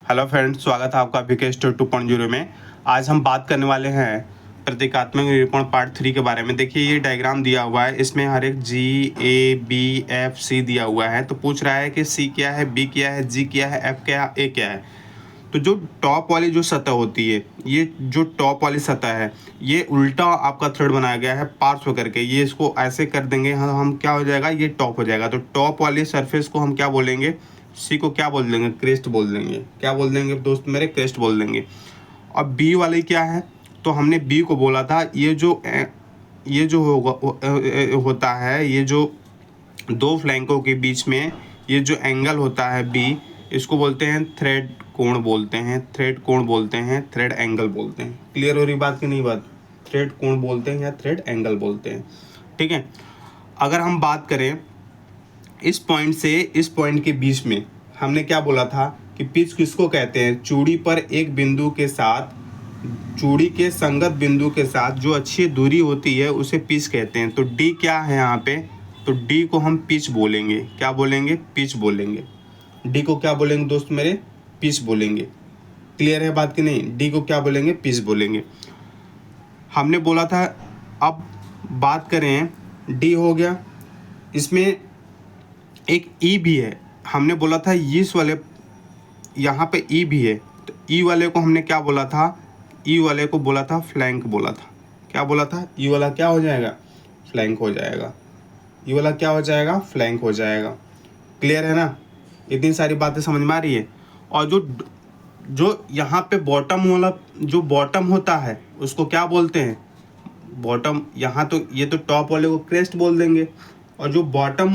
Hello friends, स्वागत है आपका विकेश 2.0 में। आज हम बात करने वाले हैं प्रतीकात्मक निरूपण पार्ट 3 के बारे में। देखिए ये डायग्राम दिया हुआ है, इसमें हर एक G, A, B, F, C दिया हुआ है। तो पूछ रहा है कि C क्या है, B क्या है, G क्या है, F क्या है, A क्या है। तो जो टॉप वाली जो सतह होती है, ये जो टॉप वाली सतह है, ये उल्टा आपका थ्रेड बनाया गया है पार्श्व करके। ये इसको ऐसे कर देंगे हम क्या हो जाएगा, ये टॉप हो जाएगा। तो टॉप वाली सरफेस को हम क्या बोलेंगे, सी को क्या बोल देंगे, क्रेस्ट बोल देंगे। क्या बोल देंगे दोस्त मेरे, क्रेस्ट बोल देंगे। अब बी वाली क्या है, तो हमने बी को बोला था ये जो होता है, ये जो दो फ्लैंकों के बीच में ये जो एंगल होता है बी, इसको बोलते हैं थ्रेड कोण बोलते हैं, थ्रेड कोण बोलते हैं, थ्रेड एंगल बोलते हैं। क्लियर हो रही बात की नहीं बात? थ्रेड कोण बोलते हैं या थ्रेड एंगल बोलते हैं। ठीक है। अगर हम बात करें इस पॉइंट से इस पॉइंट के बीच में, हमने क्या बोला था कि पिच किसको कहते हैं, चूड़ी पर एक बिंदु के साथ, चूड़ी के संगत बिंदु के साथ जो अच्छी दूरी होती है उसे पिच कहते हैं। तो डी क्या है यहाँ पे, तो डी को हम पिच बोलेंगे। क्या बोलेंगे, पिच बोलेंगे। डी को क्या बोलेंगे दोस्त मेरे, पिच बोलेंगे। क्लियर है बात की नहीं? डी को क्या बोलेंगे, पिच बोलेंगे। हमने बोला था, अब बात करें, डी हो गया, इसमें एक ई भी है। हमने बोला था इस वाले, यहाँ पे ई भी है, तो ई वाले को हमने क्या बोला था, ई वाले को बोला था फ्लैंक बोला था। क्या बोला था, ई वाला क्या हो जाएगा, फ्लैंक हो जाएगा। ई वाला क्या हो जाएगा, फ्लैंक हो जाएगा। क्लियर है ना? इतनी सारी बातें समझ में आ रही है। और जो जो यहाँ पे बॉटम वाला, जो बॉटम होता है उसको क्या बोलते हैं, बॉटम। यहाँ तो ये तो टॉप वाले को क्रेस्ट बोल देंगे, और जो बॉटम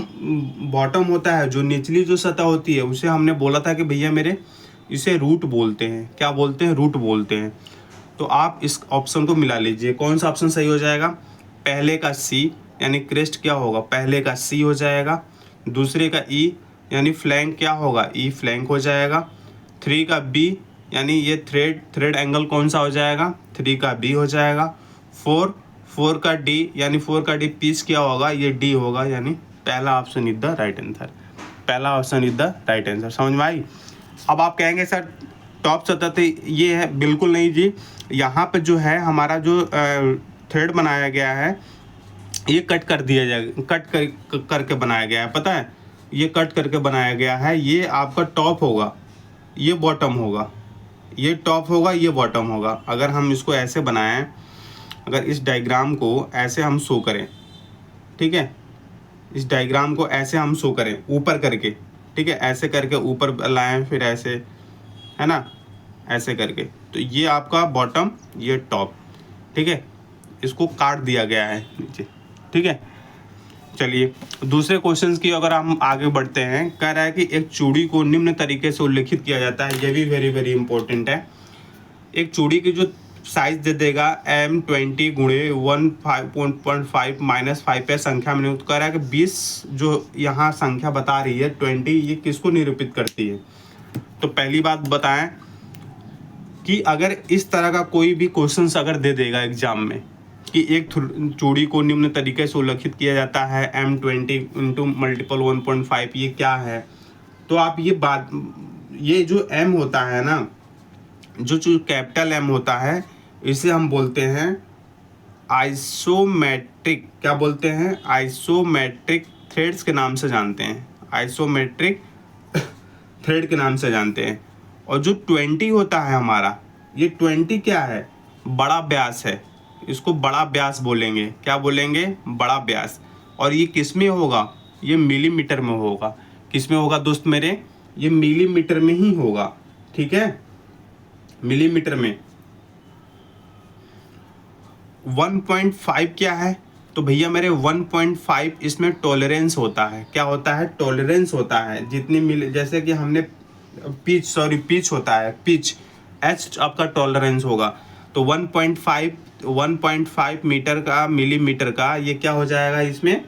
बॉटम होता है, जो निचली जो सतह होती है, उसे हमने बोला था कि भैया मेरे इसे रूट बोलते हैं। क्या बोलते हैं, रूट बोलते हैं। तो आप इस ऑप्शन को मिला लीजिए, कौन सा ऑप्शन सही हो जाएगा, पहले का सी यानी क्रेस्ट क्या होगा, पहले का सी हो जाएगा। दूसरे का ई यानी फ्लैंक क्या होगा, ई फ्लैंक हो जाएगा। 3 का बी यानी ये थ्रेड एंगल कौन सा हो जाएगा, 3 का बी हो जाएगा। 4 का डी यानी 4 का डी पिच क्या होगा, ये डी होगा। यानी पहला option is the right answer. पहला option is the right answer. समझ में आई? अब आप कहेंगे सर टॉप सतह तो ये है, बिल्कुल नहीं जी। यहाँ पे जो है हमारा जो थ्रेड बनाया गया है, ये कट कर दिया जाएगा, करके बनाया गया है। पता है, ये कट करके बनाया गया है। ये आपका टॉप होगा, ये बॉटम होगा। ये टॉप होगा, ये बॉटम होगा। अगर हम इसको ऐसे बनाएं, अगर इस डायग्राम को ऐसे हम शो करें, ठीक है, इस डायग्राम को ऐसे हम शो करें ऊपर करके, ठीक है, ऐसे करके ऊपर लाएं, फिर ऐसे, है ना, ऐसे करके, तो ये आपका बॉटम, ये टॉप। ठीक है, इसको काट दिया गया है नीचे। ठीक है, चलिए दूसरे क्वेश्चंस की अगर हम आगे बढ़ते हैं। कह रहा है कि एक चूड़ी को निम्न तरीके से उल्लेखित किया जाता है। ये भी वेरी वेरी इंपॉर्टेंट है। एक चूड़ी की जो साइज दे देगा M20 गुणे 1.5 माइनस 5 पे संख्या में नियुक्त कर रहा है कि 20 जो यहाँ संख्या बता रही है 20, ये किसको निरूपित करती है। तो पहली बात बताएं कि अगर इस तरह का कोई भी क्वेश्चन अगर दे देगा एग्जाम में कि एक चूड़ी को निम्न तरीके से उल्लेखित किया जाता है M20 इंटू मल्टीपल 1.5, ये क्या है, तो आप ये बात, ये जो M होता है ना, जो कैपिटल M होता है, इसे हम बोलते हैं आइसोमेट्रिक। क्या बोलते हैं, आइसोमेट्रिक थ्रेड्स के नाम से जानते हैं, आइसोमेट्रिक थ्रेड के नाम से जानते हैं। और जो 20 होता है हमारा, ये 20 क्या है, बड़ा व्यास है। इसको बड़ा व्यास बोलेंगे। क्या बोलेंगे, बड़ा व्यास। और ये किस में होगा, ये मिलीमीटर में होगा। किस में होगा दोस्त मेरे, ये मिलीमीटर में ही होगा। ठीक है, मिलीमीटर में। 1.5 क्या है, तो भैया मेरे 1.5 इसमें टॉलरेंस होता है। क्या होता है, टॉलरेंस होता है। जितनी मिली, जैसे कि हमने पिच होता है, पिच, एच आपका टॉलरेंस होगा। तो 1.5 मीटर का, मिलीमीटर का, ये क्या हो जाएगा, इसमें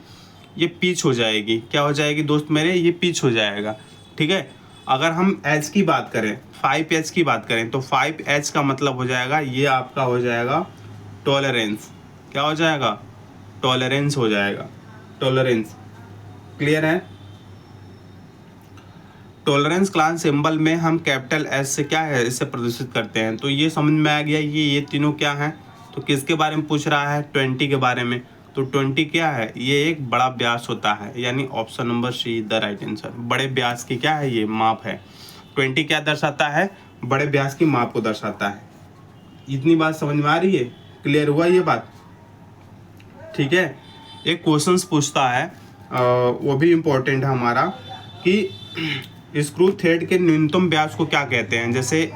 ये पिच हो जाएगी। क्या हो जाएगी दोस्त मेरे, ये पिच हो जाएगा। ठीक है, अगर हम एच की बात करें, 5H की बात करें, तो 5H का मतलब हो जाएगा, ये आपका हो जाएगा टॉलरेंस। क्या हो जाएगा, टॉलरेंस हो जाएगा, टॉलरेंस। क्लियर है? टॉलरेंस क्लास सिंबल में हम कैपिटल एस से क्या है इससे प्रदर्शित करते हैं। तो ये समझ में आ गया ये तीनों क्या हैं। तो किसके बारे में पूछ रहा है, 20 के बारे में। तो 20 क्या है, ये एक बड़ा व्यास होता है, यानी option number see the right answer. बड़े व्यास की क्या है, ये माप है। 20 क्या दर्शाता है, बड़े व्यास की माप को दर्शाता है। इतनी बात समझ में आ रही है, क्लियर हुआ ये बात, ठीक है। एक क्वेश्चंस पूछता है वो भी इम्पोर्टेंट है हमारा, कि स्क्रू थ्रेड के न्यूनतम व्यास को क्या कहते हैं। जैसे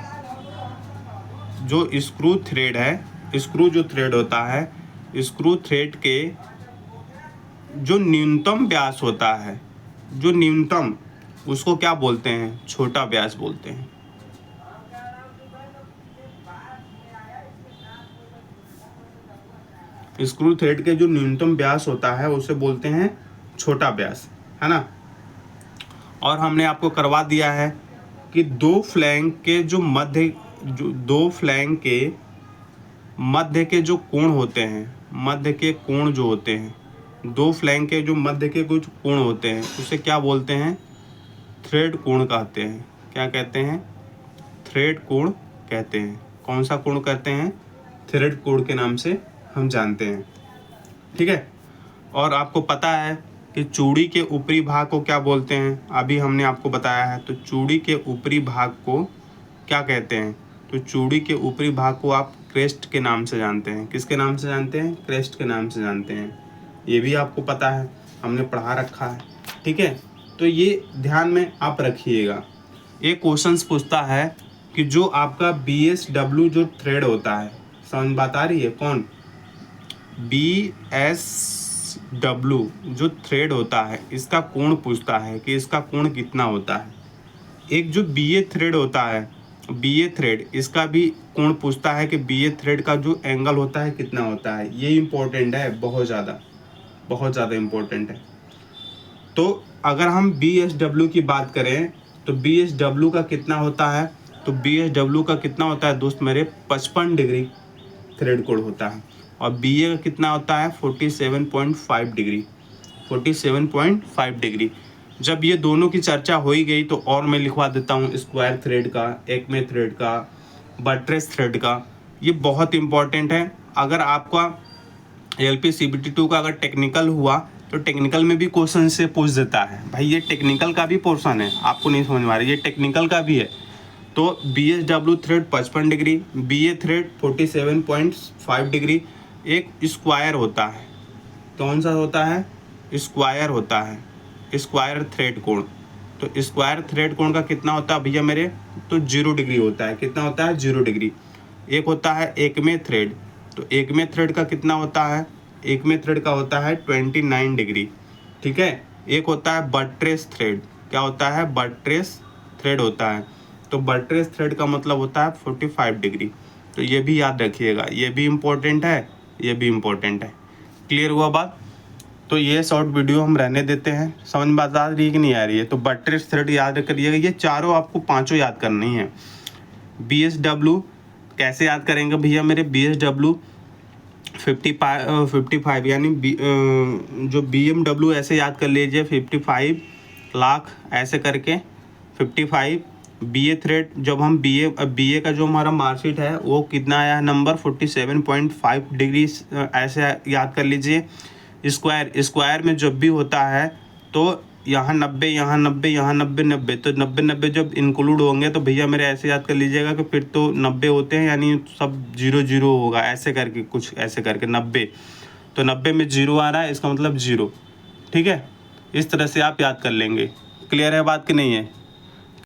जो स्क्रू थ्रेड है, स्क्रू जो थ्रेड होता है, स्क्रू थ्रेड के जो न्यूनतम व्यास होता है, जो न्यूनतम, उसको क्या बोलते हैं, छोटा व्यास बोलते हैं। स्क्रू थ्रेड के जो न्यूनतम व्यास होता है उसे बोलते हैं छोटा व्यास, है ना। और हमने आपको करवा दिया है कि दो फ्लैंक के जो मध्य के जो कोण होते हैं, मध्य के कोण जो होते हैं, दो फ्लैंक के जो मध्य के कुछ कोण होते हैं, उसे क्या बोलते हैं, थ्रेड कोण कहते हैं। क्या कहते हैं, थ्रेड कोण कहते हैं। कौन सा कोण कहते हैं, थ्रेड कोण के नाम से हम जानते हैं, ठीक है। और आपको पता है कि चूड़ी के ऊपरी भाग को क्या बोलते हैं, अभी हमने आपको बताया है। तो चूड़ी के ऊपरी भाग को क्या कहते हैं, तो चूड़ी के ऊपरी भाग को आप क्रेस्ट के नाम से जानते हैं। किसके नाम से जानते हैं, क्रेस्ट के नाम से जानते हैं। ये भी आपको पता है, हमने पढ़ा रखा है, ठीक है। तो ये ध्यान में आप रखिएगा। एक क्वेश्चन पूछता है कि जो आपका BSW जो थ्रेड होता है, समझ बात आ रही है, कौन, BSW जो थ्रेड होता है, इसका कोण पूछता है कि इसका कोण कितना होता है। एक जो BA थ्रेड होता है, BA थ्रेड, इसका भी कोण पूछता है कि BA थ्रेड का जो एंगल होता है कितना होता है। ये इम्पोर्टेंट है, बहुत ज़्यादा इम्पोर्टेंट है। तो अगर हम BSW की बात करें तो BSW का कितना होता है, तो BSW का कितना होता है दोस्त मेरे, 55 डिग्री थ्रेड कोण होता है। और BA का कितना होता है, 47.5 डिग्री, 47.5 डिग्री। जब ये दोनों की चर्चा हो ही गई तो और मैं लिखवा देता हूँ स्क्वायर थ्रेड का, एक्मे थ्रेड का, बट्रेस थ्रेड का। ये बहुत इंपॉर्टेंट है। अगर आपका LP CBT 2 का अगर टेक्निकल हुआ तो टेक्निकल में भी क्वेश्चन से पूछ देता है। भाई ये टेक्निकल का भी पोर्शन है, आपको नहीं समझ में आ रहा है, ये टेक्निकल का भी है। तो BSW thread 55 degree, BA thread 47.5 degree. एक स्क्वायर होता है, कौन सा होता है, स्क्वायर होता है, स्क्वायर थ्रेड कोण। तो स्क्वायर थ्रेड कोण का कितना होता है भैया मेरे, तो 0 डिग्री होता है। कितना होता है, 0 डिग्री। एक होता है एकमे थ्रेड, तो एकमे थ्रेड का कितना होता है, एकमे थ्रेड का होता है 29 डिग्री, ठीक है। एक होता है बट्रेस थ्रेड, क्या होता है, बट्रेस थ्रेड होता है। तो बट्रेस थ्रेड का मतलब होता है 45 डिग्री। तो ये भी याद रखिएगा, ये भी इम्पोर्टेंट है, ये भी इम्पोर्टेंट है। क्लियर हुआ बात। तो ये शॉर्ट वीडियो हम रहने देते हैं। समझ में बात आ रही है कि नहीं आ रही है। तो बट्रेस थ्रेड याद करिएगा, ये चारों आपको पांचों याद करनी है। BSW कैसे याद करेंगे भैया मेरे, BSW 55 यानी जो BMW ऐसे याद कर लीजिए, 55 लाख ऐसे करके 55। BA थ्रेड, जब हम BA का जो हमारा मार्कशीट है वो कितना आया नंबर, 47.5 डिग्री ऐसे याद कर लीजिए। स्क्वायर में जब भी होता है तो यहाँ 90, यहाँ 90, यहाँ 90, 90, तो 90 90 जब इंक्लूड होंगे तो भैया मेरे ऐसे याद कर लीजिएगा कि फिर तो 90 होते हैं, यानी सब 0 0 होगा, ऐसे करके कुछ ऐसे करके 90। तो 90 में 0 आ रहा है, इसका मतलब 0, ठीक है। इस तरह से आप याद कर लेंगे। क्लियर है बात कि नहीं है।